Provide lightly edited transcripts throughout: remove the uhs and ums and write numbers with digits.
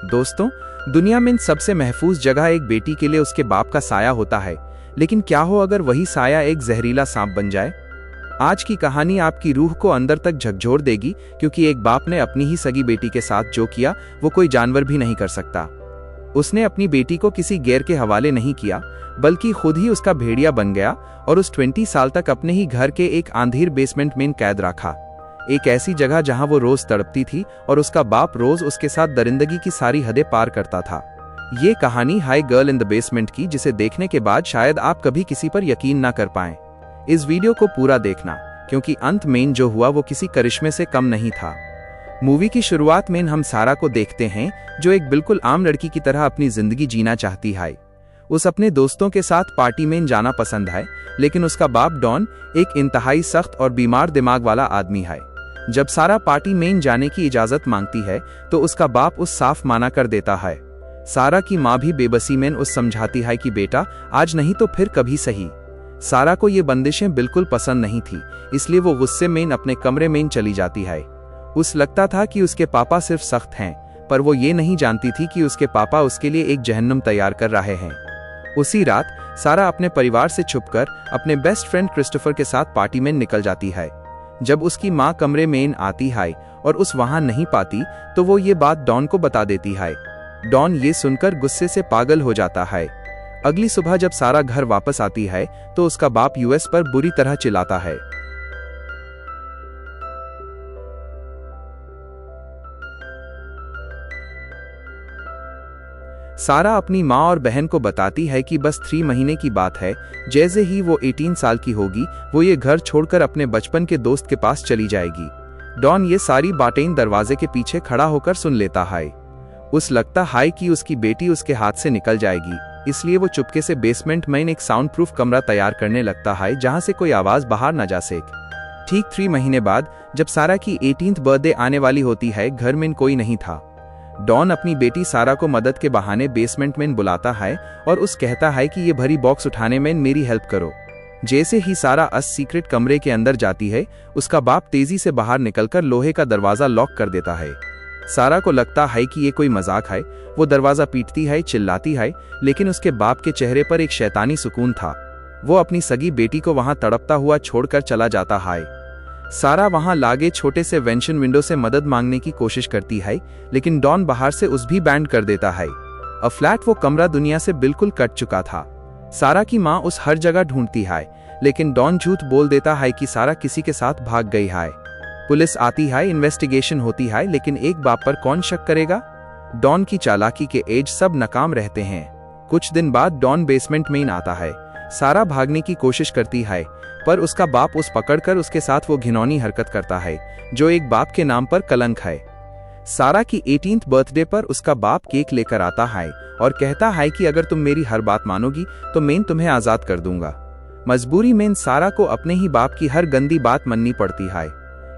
दोस्तों, दुनिया में सबसे महफूज जगह एक बेटी के लिए उसके बाप का साया होता है, लेकिन क्या हो अगर वही साया एक जहरीला सांप बन जाए। आज की कहानी आपकी रूह को अंदर तक झकझोर देगी, क्योंकि एक बाप ने अपनी ही सगी बेटी के साथ जो किया वो कोई जानवर भी नहीं कर सकता। उसने अपनी बेटी को किसी गैर के हवाले नहीं किया, बल्कि खुद ही उसका भेड़िया बन गया और उस 20 साल तक अपने ही घर के एक आंधीर बेसमेंट में कैद रखा। एक ऐसी जगह जहां वो रोज तड़पती थी और उसका बाप रोज उसके साथ दरिंदगी की सारी हदें पार करता था। ये कहानी high girl in the basement की, जिसे देखने के बाद शायद आप कभी किसी पर यकीन ना कर पाएं। इस वीडियो को पूरा देखना, क्योंकि अंत में जो हुआ वो किसी करिश्मे से कम नहीं था। मूवी की शुरुआत में हम सारा को देखते हैं, जो एक बिल्कुल आम लड़की की तरह अपनी जिंदगी जीना चाहती है। उस अपने दोस्तों के साथ पार्टी में जाना पसंद है, लेकिन उसका बाप डॉन एक इंतहाई सख्त और बीमार दिमाग वाला आदमी है। जब सारा पार्टी में जाने की इजाजत मांगती है तो उसका बाप उस साफ माना कर देता है। सारा की माँ भी बेबसी में उस समझाती है कि बेटा आज नहीं तो फिर कभी सही। सारा को ये बंदिशें बिल्कुल पसंद नहीं थी, इसलिए वो गुस्से में अपने कमरे में चली जाती है। उस लगता था कि उसके पापा सिर्फ सख्त हैं, पर वो ये नहीं जानती थी कि उसके पापा उसके लिए एक जहन्नुम तैयार कर रहे हैं। उसी रात सारा अपने परिवार से छुपकर अपने बेस्ट फ्रेंड क्रिस्टोफर के साथ पार्टी में निकल जाती है। जब उसकी माँ कमरे में आती है और उस वहां नहीं पाती, तो वो ये बात डॉन को बता देती है। डॉन ये सुनकर गुस्से से पागल हो जाता है। अगली सुबह जब सारा घर वापस आती है तो उसका बाप यूएस पर बुरी तरह चिल्लाता है। सारा अपनी माँ और बहन को बताती है कि बस 3 महीने की बात है, जैसे ही वो 18 साल की होगी वो ये घर छोड़कर अपने बचपन के दोस्त के पास चली जाएगी। डॉन ये सारी बातें दरवाजे के पीछे खड़ा होकर सुन लेता है। उस लगता है कि उसकी बेटी उसके हाथ से निकल जाएगी, इसलिए वो चुपके से बेसमेंट में एक साउंड प्रूफ कमरा तैयार करने लगता है, जहां से कोई आवाज बाहर न जा सके। ठीक 3 महीने बाद जब सारा की 18th बर्थडे आने वाली होती है, घर में कोई नहीं था। डॉन अपनी बेटी सारा को मदद के बहाने बेसमेंट में बुलाता है और उस कहता है कि ये भरी बॉक्स उठाने में मेरी हेल्प करो। जैसे ही सारा सीक्रेट कमरे के अंदर जाती है, उसका बाप तेजी से बाहर निकलकर लोहे का दरवाजा लॉक कर देता है। सारा को लगता है कि ये कोई मजाक है। वो दरवाजा पीटती है, चिल्लाती है, लेकिन उसके बाप के चेहरे पर एक शैतानी सुकून था। वो अपनी सगी बेटी को वहां तड़पता हुआ छोड़कर चला जाता है। सारा वहां लागे छोटे से वेंशन विंडो से मदद मांगने की कोशिश करती है, लेकिन डॉन बाहर से उस भी बैंड कर देता है। फ्लैट वो कमरा दुनिया से बिल्कुल कट चुका था। सारा की माँ उस हर जगह ढूंढती है, लेकिन डॉन झूठ बोल देता है कि सारा किसी के साथ भाग गई है। पुलिस आती है, इन्वेस्टिगेशन होती है, लेकिन एक बाप पर कौन शक करेगा। डॉन की चालाकी के एज सब नाकाम रहते हैं। कुछ दिन बाद डॉन बेसमेंट में आता है। सारा भागने की कोशिश करती है, पर उसका बाप उस पकड़कर उसके साथ वो घिनौनी हरकत करता है, जो एक बाप के नाम पर कलंक है। सारा की 18th बर्थडे पर उसका बाप केक लेकर आता है और कहता है कि अगर तुम मेरी हर बात मानोगी तो मैं तुम्हें आजाद कर दूंगा। मजबूरी में सारा को अपने ही बाप की हर गंदी बात माननी पड़ती है।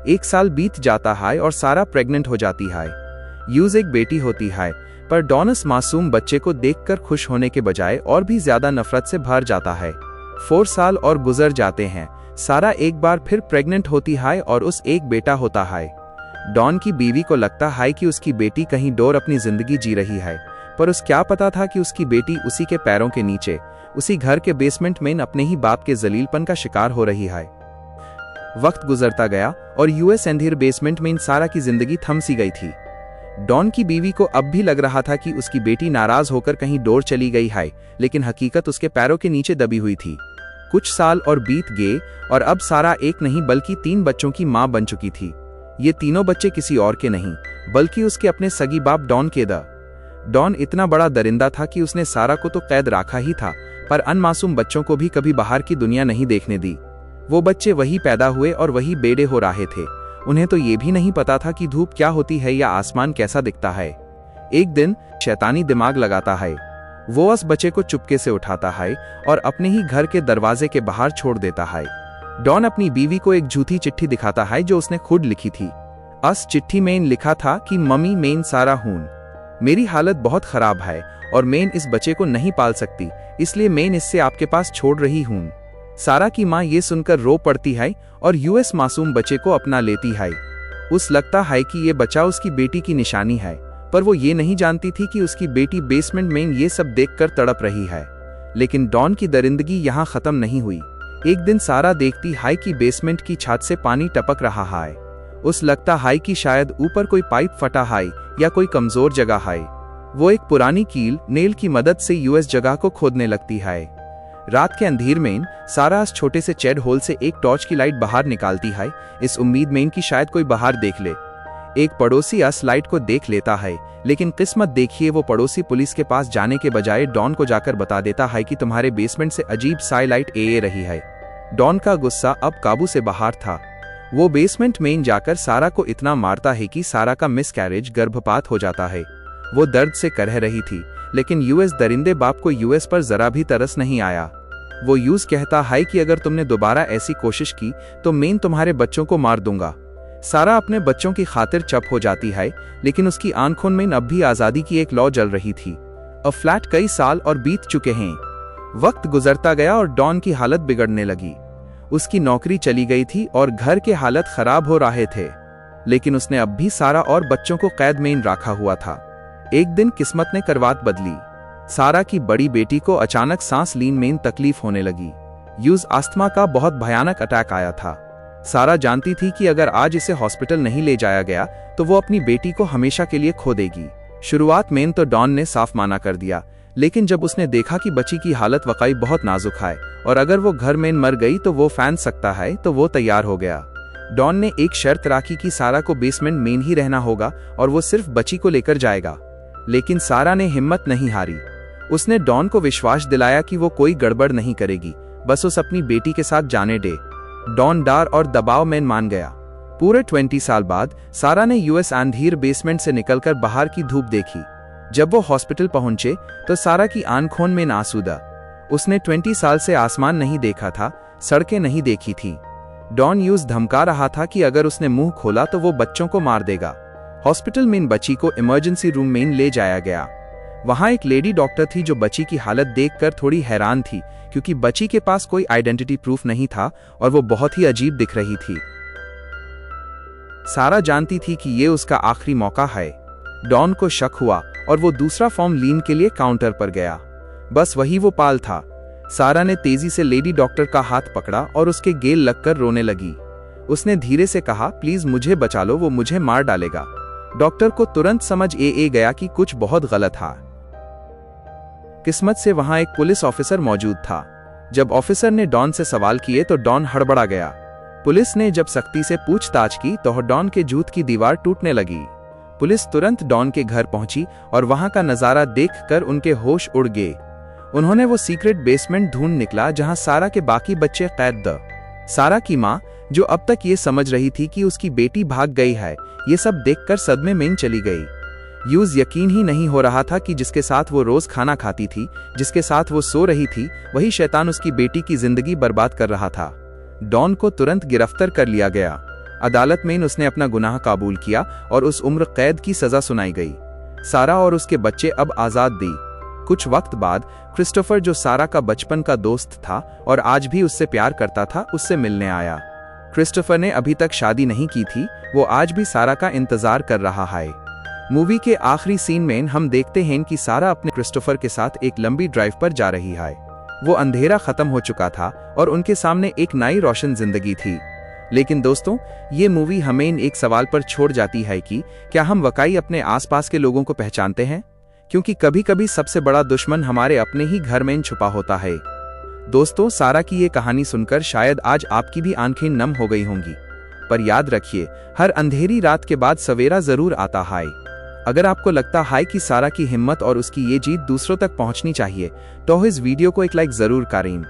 1 साल बीत जाता है और सारा प्रेग्नेंट हो जाती है। यूज एक बेटी होती है, पर डॉन इस मासूम बच्चे को देखकर खुश होने के बजाय और भी ज्यादा नफरत से भर जाता है। 4 साल और गुजर जाते हैं। सारा एक बार फिर प्रेग्नेंट होती है और उस एक बेटा होता है। डॉन की बीवी को लगता है कि उसकी बेटी कहीं दूर अपनी जिंदगी जी रही है, पर उस क्या पता था कि उसकी बेटी उसी के पैरों के नीचे, उसी घर के बेसमेंट में अपने ही बाप के जलीलपन का शिकार हो रही है। वक्त गुजरता गया और यूएस अंधेर बेसमेंट में सारा की जिंदगी थम सी गई थी। डॉन की बीवी को अब भी लग रहा था कि उसकी बेटी नाराज होकर कहीं दूर चली गई है, लेकिन हकीकत उसके पैरों के नीचे दबी हुई थी। कुछ साल और बीत गए और अब सारा एक नहीं बल्कि 3 बच्चों की मां बन चुकी थी। ये तीनों बच्चे किसी और के नहीं, बल्कि उसके अपने सगी बाप डॉन के द। डॉन इतना बड़ा दरिंदा था कि उसने सारा को तो कैद रखा ही था, पर अनमासूम बच्चों को भी कभी बाहर की दुनिया नहीं देखने दी। वो बच्चे वही पैदा हुए और वही बेड़े हो रहे थे। उन्हें तो ये भी नहीं पता था कि धूप क्या होती है या आसमान कैसा दिखता है। एक दिन शैतानी दिमाग लगाता है। वो उस बच्चे को चुपके से उठाता है और अपने ही घर के दरवाजे के बाहर छोड़ देता है। डॉन अपनी बीवी को एक झूठी चिट्ठी दिखाता है जो उसने खुद लिखी थी। उस चिट्ठी में लिखा था कि मम्मी मैं सारा हूं, मेरी हालत बहुत खराब है और मैं इस बच्चे को नहीं पाल सकती, इसलिए मैं इससे आपके पास छोड़ रही हूं। सारा की माँ ये सुनकर रो पड़ती है और यूएस मासूम बच्चे को अपना लेती है। उस लगता है कि ये बच्चा उसकी बेटी की निशानी है। पर वो ये नहीं जानती थी कि उसकी बेटी बेसमेंट में ये सब देखकर तड़प रही है। लेकिन डॉन की दरिंदगी यहाँ खत्म नहीं हुई। एक दिन सारा देखती है कि बेसमेंट की छत से पानी टपक रहा है। उस लगता है कि शायद ऊपर कोई पाइप फटा है या कोई कमजोर जगह है। वो एक पुरानी कील नेल की मदद से यूएस जगह को खोदने लगती है। रात के अंधेर में सारा उस छोटे से चेड होल से एक टॉर्च की लाइट बाहर निकालती है, इस उम्मीद में कि शायद कोई बाहर देख ले। एक पड़ोसी उस लाइट को देख लेता है, लेकिन किस्मत देखिए वो पड़ोसी पुलिस के पास जाने के बजाय डॉन को जाकर बता देता है कि तुम्हारे बेसमेंट से अजीब सी लाइट ए रही है। डॉन का गुस्सा अब काबू से बाहर था। वो बेसमेंट में जाकर सारा को इतना मारता है कि सारा का मिसकैरेज गर्भपात हो जाता है। वो दर्द से करह रही थी, लेकिन यूएस दरिंदे बाप को यूएस पर जरा भी तरस नहीं आया। वो यूज कहता है कि अगर तुमने दोबारा ऐसी कोशिश की तो मैं तुम्हारे बच्चों को मार दूंगा। सारा अपने बच्चों की खातिर चुप हो जाती है, लेकिन उसकी आंखों में अब भी आजादी की एक लौ जल रही थी। अब फ्लैट कई साल और बीत चुके हैं। वक्त गुजरता गया और डॉन की हालत बिगड़ने लगी। उसकी नौकरी चली गई थी और घर के हालत खराब हो रहे थे, लेकिन उसने अब भी सारा और बच्चों को कैद में रखा हुआ था। एक दिन किस्मत ने करवात बदली। सारा की बड़ी बेटी को अचानक सांस लीन में तकलीफ होने लगी। यूज अस्थमा का बहुत भयानक अटैक आया था। सारा जानती थी कि अगर आज इसे हॉस्पिटल नहीं ले जाया गया तो वो अपनी बेटी को हमेशा के लिए खो देगी। शुरुआत में तो डॉन ने साफ माना कर दिया, लेकिन जब उसने देखा कि बच्ची की हालत वाकई बहुत नाजुक है और अगर वो घर में मर गई तो वो फैन सकता है, तो वो तैयार हो गया। डॉन ने एक शर्त राखी कि सारा को बेसमेंट में ही रहना होगा और वो सिर्फ बच्ची को लेकर जाएगा। लेकिन सारा ने हिम्मत नहीं हारी। उसने डॉन को विश्वास दिलाया कि वो कोई गड़बड़ नहीं करेगी, बस उस अपनी बेटी के साथ जाने दे। डॉन डर और दबाव में मान गया। पूरे 20 साल बाद सारा ने यूएस अंधेर बेसमेंट से निकलकर बाहर की धूप देखी। जब वो हॉस्पिटल पहुंचे तो सारा की आंखों में आंसू। उसने 20 साल से आसमान नहीं देखा था, सड़कें नहीं देखी थी। डॉन यूज धमका रहा था कि अगर उसने मुंह खोला तो वो बच्चों को मार देगा। हॉस्पिटल में बच्ची को इमरजेंसी रूम में ले जाया गया। वहां एक लेडी डॉक्टर थी जो बच्ची की हालत देखकर थोड़ी हैरान थी, क्योंकि बच्ची के पास कोई आइडेंटिटी प्रूफ नहीं था और वो बहुत ही अजीब दिख रही थी। सारा जानती थी कि ये उसका आखिरी मौका है। डॉन को शक हुआ और वो दूसरा फॉर्म लीन के लिए काउंटर पर गया। बस वही वो पाल था। सारा ने तेजी से लेडी डॉक्टर का हाथ पकड़ा और उसके गेल लगकर रोने लगी। उसने धीरे से कहा, प्लीज मुझे बचा लो, वो मुझे मार डालेगा। डॉक्टर को तुरंत समझ गया कि कुछ बहुत गलत था। किस्मत से वहां एक पुलिस ऑफिसर मौजूद था। जब ऑफिसर ने डॉन से सवाल किए तो डॉन हड़बड़ा गया। पुलिस ने जब सख्ती से पूछताछ की तो डॉन के जूत की दीवार टूटने लगी। पुलिस तुरंत डॉन के घर पहुंची और वहां का नजारा देखकर उनके होश उड़ गए। उन्होंने वो सीक्रेट बेसमेंट ढूंढ निकला जहां सारा के बाकी बच्चे कैद थे। सारा की माँ, जो अब तक ये समझ रही थी कि उसकी बेटी भाग गई है, ये सब देखकर सदमे में चली गई। यूज यकीन ही नहीं हो रहा था कि जिसके साथ वो रोज खाना खाती थी, जिसके साथ वो सो रही थी, वही शैतान उसकी बेटी की जिंदगी बर्बाद कर रहा था। डॉन को तुरंत गिरफ्तार कर लिया गया। अदालत में उसने अपना गुनाह कबूल किया और उस उम्र कैद की सजा सुनाई गई। सारा और उसके बच्चे अब आजाद दी। कुछ वक्त बाद क्रिस्टोफर, जो सारा का बचपन का दोस्त था और आज भी उससे प्यार करता था, उससे मिलने आया। क्रिस्टोफर ने अभी तक शादी नहीं की थी, वो आज भी सारा का इंतजार कर रहा है। मूवी के आखिरी सीन में हम देखते हैं कि सारा अपने क्रिस्टोफर के साथ एक लंबी ड्राइव पर जा रही है। वो अंधेरा खत्म हो चुका था और उनके सामने एक नई रोशन जिंदगी थी। लेकिन दोस्तों, ये मूवी हमें एक सवाल पर छोड़ जाती है कि क्या हम वाकई अपने आसपास के लोगों को पहचानते हैं? क्योंकि कभी कभी सबसे बड़ा दुश्मन हमारे अपने ही घर में छुपा होता है। दोस्तों, सारा की ये कहानी सुनकर शायद आज आपकी भी आंखें नम हो गई होंगी, पर याद रखिए, हर अंधेरी रात के बाद सवेरा जरूर आता है। अगर आपको लगता है कि सारा की हिम्मत और उसकी ये जीत दूसरों तक पहुंचनी चाहिए, तो इस वीडियो को एक लाइक जरूर करें।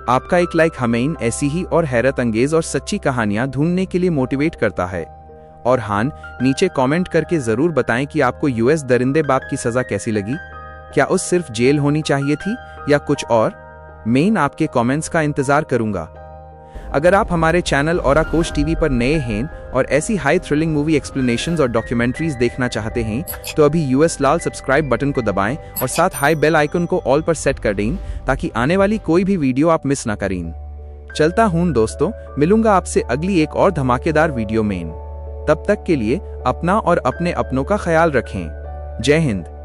आपका एक लाइक हमें ऐसी ही और हैरत अंगेज और सच्ची कहानियां ढूंढने के लिए मोटिवेट करता है। और हाँ, नीचे कमेंट करके जरूर बताएं कि आपको यूएस दरिंदे बाप की सजा कैसी लगी। क्या उस सिर्फ जेल होनी चाहिए थी या कुछ और? मैं आपके कमेंट्स का इंतजार करूंगा। अगर आप हमारे चैनल और आकोश टीवी पर नए हैं और ऐसी हाई थ्रिलिंग मूवी एक्सप्लेनेशंस और डॉक्यूमेंट्रीज देखना चाहते हैं, तो अभी यूएस लाल सब्सक्राइब बटन को दबाएं और साथ हाई बेल आइकन को ऑल पर सेट कर दें, ताकि आने वाली कोई भी वीडियो आप मिस ना करें। चलता हूं दोस्तों, मिलूंगा आपसे अगली एक और धमाकेदार वीडियो में। तब तक के लिए अपना और अपने अपनों का ख्याल रखें। जय हिंद।